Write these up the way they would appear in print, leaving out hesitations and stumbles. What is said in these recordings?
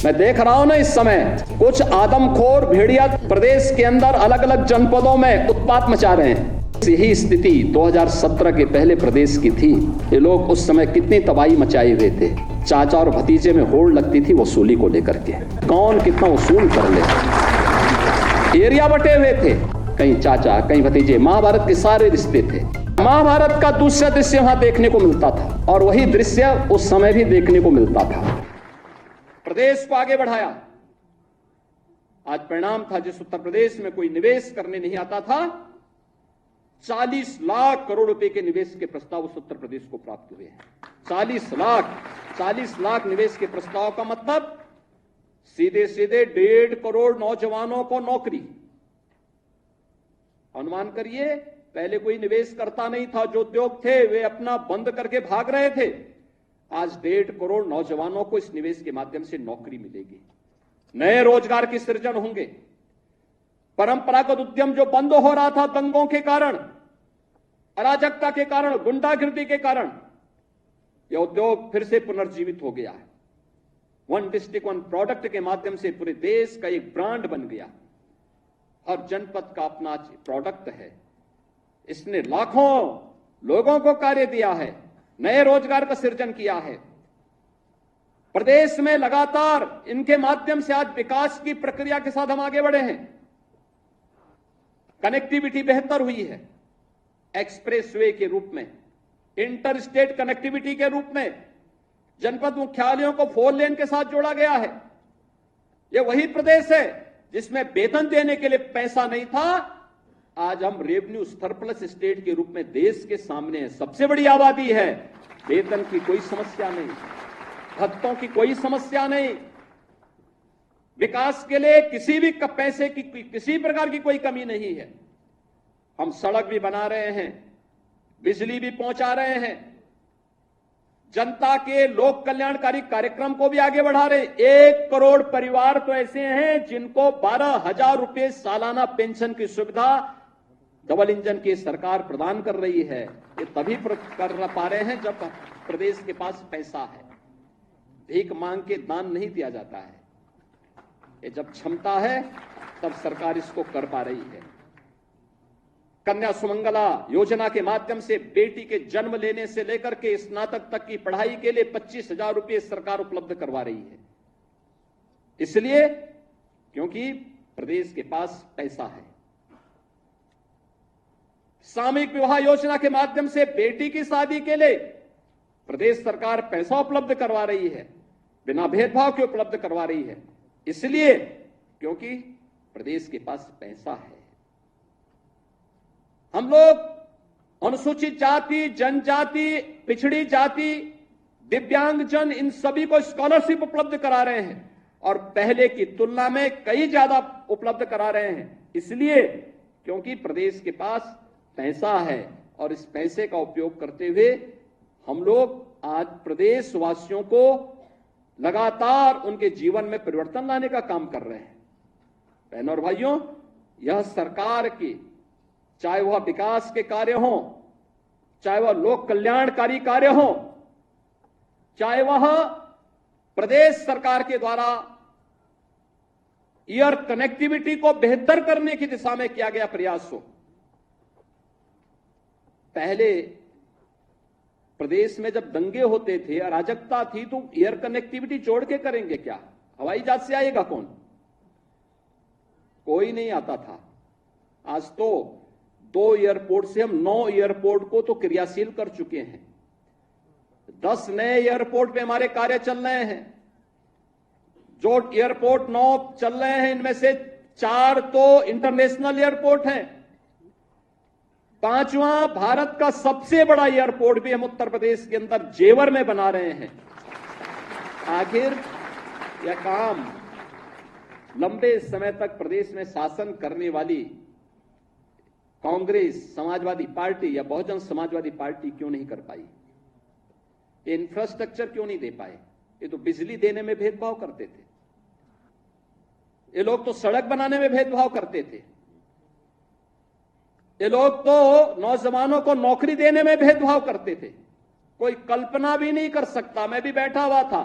मैं देख रहा हूं ना इस समय कुछ आदमखोर भेड़िया प्रदेश के अंदर अलग अलग जनपदों में उत्पात मचा रहे हैं। यही स्थिति 2017 के पहले प्रदेश की थी। ये लोग उस समय कितनी तबाही मचाए हुए थे। चाचा और भतीजे में होड़ लगती थी वसूली को लेकर के, कौन कितना वसूल कर ले। एरिया बटे हुए थे, कहीं चाचा कहीं भतीजे, महाभारत के सारे रिश्ते थे। महाभारत का दूसरा दृश्य वहां देखने को मिलता था और वही दृश्य उस समय भी देखने को मिलता था। प्रदेश को आगे बढ़ाया। आज परिणाम था, जिस उत्तर प्रदेश में कोई निवेश करने नहीं आता था, 40 लाख करोड़ रुपए के निवेश के प्रस्ताव उस उत्तर प्रदेश को प्राप्त हुए हैं। 40 लाख निवेश के प्रस्ताव का मतलब सीधे सीधे 1.5 करोड़ नौजवानों को नौकरी। अनुमान करिए, पहले कोई निवेश करता नहीं था, जो उद्योग थे वे अपना बंद करके भाग रहे थे। आज 1.5 करोड़ नौजवानों को इस निवेश के माध्यम से नौकरी मिलेगी, नए रोजगार की सृजन होंगे। परंपरागत उद्यम जो बंद हो रहा था दंगों के कारण, अराजकता के कारण, गुंडागिर्दी के कारण, यह उद्योग फिर से पुनर्जीवित हो गया है। वन डिस्ट्रिक्ट वन प्रोडक्ट के माध्यम से पूरे देश का एक ब्रांड बन गया। हर जनपद का अपना प्रोडक्ट है। इसने लाखों लोगों को कार्य दिया है, नए रोजगार का सृजन किया है। प्रदेश में लगातार इनके माध्यम से आज विकास की प्रक्रिया के साथ हम आगे बढ़े हैं। कनेक्टिविटी बेहतर हुई है, एक्सप्रेसवे के रूप में, इंटर स्टेट कनेक्टिविटी के रूप में जनपद मुख्यालयों को 4 लेन के साथ जोड़ा गया है। यह वही प्रदेश है जिसमें वेतन देने के लिए पैसा नहीं था। आज हम रेवेन्यू सरप्लस स्टेट के रूप में देश के सामने है। सबसे बड़ी आबादी है, वेतन की कोई समस्या नहीं, भत्तों की कोई समस्या नहीं, विकास के लिए किसी भी पैसे की किसी प्रकार की कोई कमी नहीं है। हम सड़क भी बना रहे हैं, बिजली भी पहुंचा रहे हैं, जनता के लोक कल्याणकारी कार्यक्रम को भी आगे बढ़ा रहे हैं। 1 करोड़ परिवार तो ऐसे हैं जिनको 12,000 रुपए सालाना पेंशन की सुविधा डबल इंजन की सरकार प्रदान कर रही है। ये तभी कर पा रहे हैं जब प्रदेश के पास पैसा है। भीख मांग के दान नहीं दिया जाता है, ये जब क्षमता है तब सरकार इसको कर पा रही है। कन्या सुमंगला योजना के माध्यम से बेटी के जन्म लेने से लेकर के स्नातक तक की पढ़ाई के लिए 25,000 रुपए सरकार उपलब्ध करवा रही है। इसलिए क्योंकि प्रदेश के पास पैसा है। सामूहिक विवाह योजना के माध्यम से बेटी की शादी के लिए प्रदेश सरकार पैसा उपलब्ध करवा रही है, बिना भेदभाव के उपलब्ध करवा रही है। इसलिए क्योंकि प्रदेश के पास पैसा है। हम लोग अनुसूचित जाति, जनजाति, पिछड़ी जाति, दिव्यांगजन, इन सभी को स्कॉलरशिप उपलब्ध करा रहे हैं और पहले की तुलना में कई ज्यादा उपलब्ध करा रहे हैं। इसलिए क्योंकि प्रदेश के पास पैसा है और इस पैसे का उपयोग करते हुए हम लोग आज प्रदेशवासियों को लगातार उनके जीवन में परिवर्तन लाने का काम कर रहे हैं। बहनों और भाइयों, यह सरकार की, चाहे वह विकास के कार्य हों, चाहे वह लोक कल्याणकारी कार्य हों, चाहे वह प्रदेश सरकार के द्वारा एयर कनेक्टिविटी को बेहतर करने की दिशा में किया गया प्रयास हो। पहले प्रदेश में जब दंगे होते थे, अराजकता थी, तो एयर कनेक्टिविटी जोड़ के करेंगे क्या? हवाई जहाज से आएगा कौन? कोई नहीं आता था। आज तो 2 एयरपोर्ट से हम 9 एयरपोर्ट को तो क्रियाशील कर चुके हैं। 10 नए एयरपोर्ट पे हमारे कार्य चल रहे हैं। जो एयरपोर्ट 9 चल रहे हैं, इनमें से 4 तो इंटरनेशनल एयरपोर्ट हैं। 5वां भारत का सबसे बड़ा एयरपोर्ट भी हम उत्तर प्रदेश के अंदर जेवर में बना रहे हैं। आखिर यह काम लंबे समय तक प्रदेश में शासन करने वाली कांग्रेस, समाजवादी पार्टी या बहुजन समाजवादी पार्टी क्यों नहीं कर पाई? ये इंफ्रास्ट्रक्चर क्यों नहीं दे पाए? ये तो बिजली देने में भेदभाव करते थे, ये लोग तो सड़क बनाने में भेदभाव करते थे, ये लोग तो नौजवानों को नौकरी देने में भेदभाव करते थे। कोई कल्पना भी नहीं कर सकता। मैं भी बैठा हुआ था,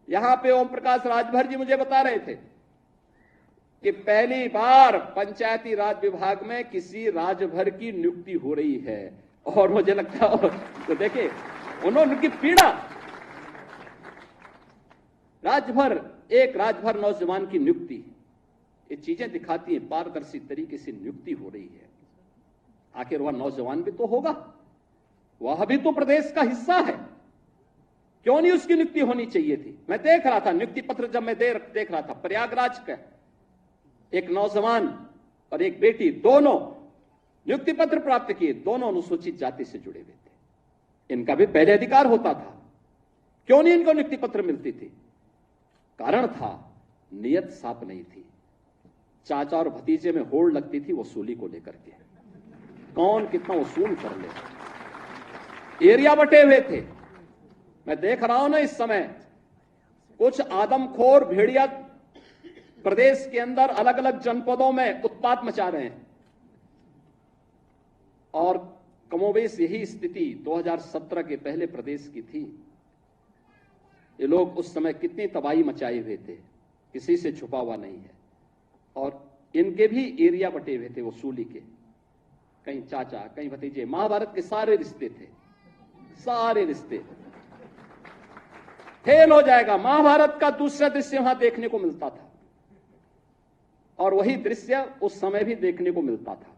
यहां पे ओम प्रकाश राजभर जी मुझे बता रहे थे कि पहली बार पंचायती राज विभाग में किसी राजभर की नियुक्ति हो रही है। और मुझे लगता है तो देखिए उन्होंने की पीड़ा, एक राजभर नौजवान की नियुक्ति, ये चीजें दिखाती हैं पारदर्शी तरीके से नियुक्ति हो रही है। आखिर वह नौजवान भी तो होगा, वह भी तो प्रदेश का हिस्सा है, क्यों नहीं उसकी नियुक्ति होनी चाहिए थी। मैं देख रहा था नियुक्ति पत्र, जब मैं देख रहा था प्रयागराज का एक नौजवान और एक बेटी, दोनों नियुक्ति पत्र प्राप्त किए, दोनों अनुसूचित जाति से जुड़े हुए थे। इनका भी पहले अधिकार होता था, क्यों नहीं इनको नियुक्ति पत्र मिलती थी? कारण था नियत साफ नहीं थी। चाचा और भतीजे में होड़ लगती थी वसूली को लेकर के, कौन कितना वसूल कर ले। एरिया बटे हुए थे। मैं देख रहा हूं ना इस समय कुछ आदमखोर भेड़िया प्रदेश के अंदर अलग अलग जनपदों में उत्पात मचा रहे हैं, और कमोबेश यही स्थिति 2017 के पहले प्रदेश की थी। ये लोग उस समय कितनी तबाही मचाए हुए थे, किसी से छुपा हुआ नहीं है। और इनके भी एरिया बटे हुए थे वसूली के, कहीं चाचा कहीं भतीजे, महाभारत के सारे रिश्ते थे, सारे रिश्ते। फेल हो जाएगा। महाभारत का दूसरा दृश्य वहां देखने को मिलता था, और वही दृश्य उस समय भी देखने को मिलता था।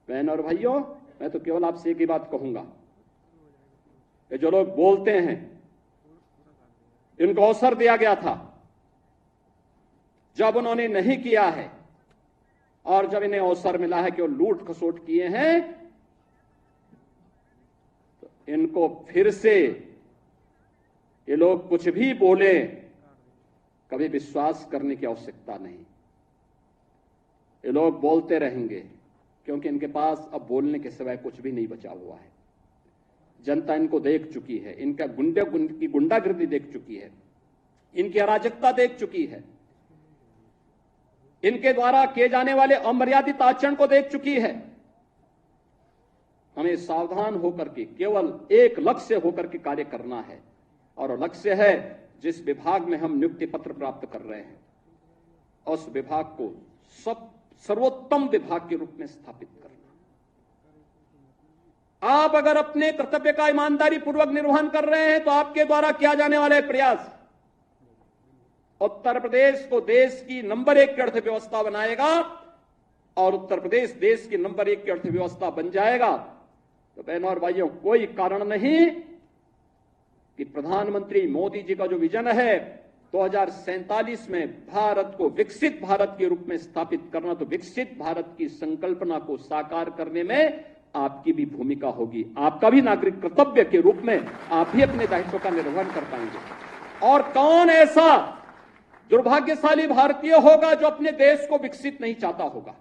बहन और भाइयों, मैं तो केवल आपसे एक ही बात कहूंगा, ये जो लोग बोलते हैं इनको अवसर दिया गया था, जब उन्होंने नहीं किया है और जब इन्हें अवसर मिला है कि वो लूट खसोट किए हैं, तो इनको फिर से ये लोग कुछ भी बोले, कभी विश्वास करने की आवश्यकता नहीं। ये लोग बोलते रहेंगे, क्योंकि इनके पास अब बोलने के सिवाय कुछ भी नहीं बचा हुआ है। जनता इनको देख चुकी है, इनका गुंडागिर्दी देख चुकी है, इनकी अराजकता देख चुकी है, इनके द्वारा किए जाने वाले अमर्यादित आचरण को देख चुकी है। हमें सावधान होकर के केवल एक लक्ष्य होकर के कार्य करना है, और लक्ष्य है जिस विभाग में हम नियुक्ति पत्र प्राप्त कर रहे हैं उस विभाग को सर्वोत्तम विभाग के रूप में स्थापित करना। आप अगर अपने कर्तव्य का ईमानदारी पूर्वक निर्वहन कर रहे हैं तो आपके द्वारा किया जाने वाला प्रयास उत्तर प्रदेश को देश की नंबर 1 की अर्थव्यवस्था बनाएगा, और उत्तर प्रदेश देश की नंबर 1 की अर्थव्यवस्था बन जाएगा। तो बहनों और भाइयों, कोई कारण नहीं कि प्रधानमंत्री मोदी जी का जो विजन है 2047 में भारत को विकसित भारत के रूप में स्थापित करना, तो विकसित भारत की संकल्पना को साकार करने में आपकी भी भूमिका होगी। आपका भी नागरिक कर्तव्य के रूप में आप भी अपने दायित्व का निर्वहन कर पाएंगे। और कौन ऐसा दुर्भाग्यशाली भारतीय होगा जो अपने देश को विकसित नहीं चाहता होगा?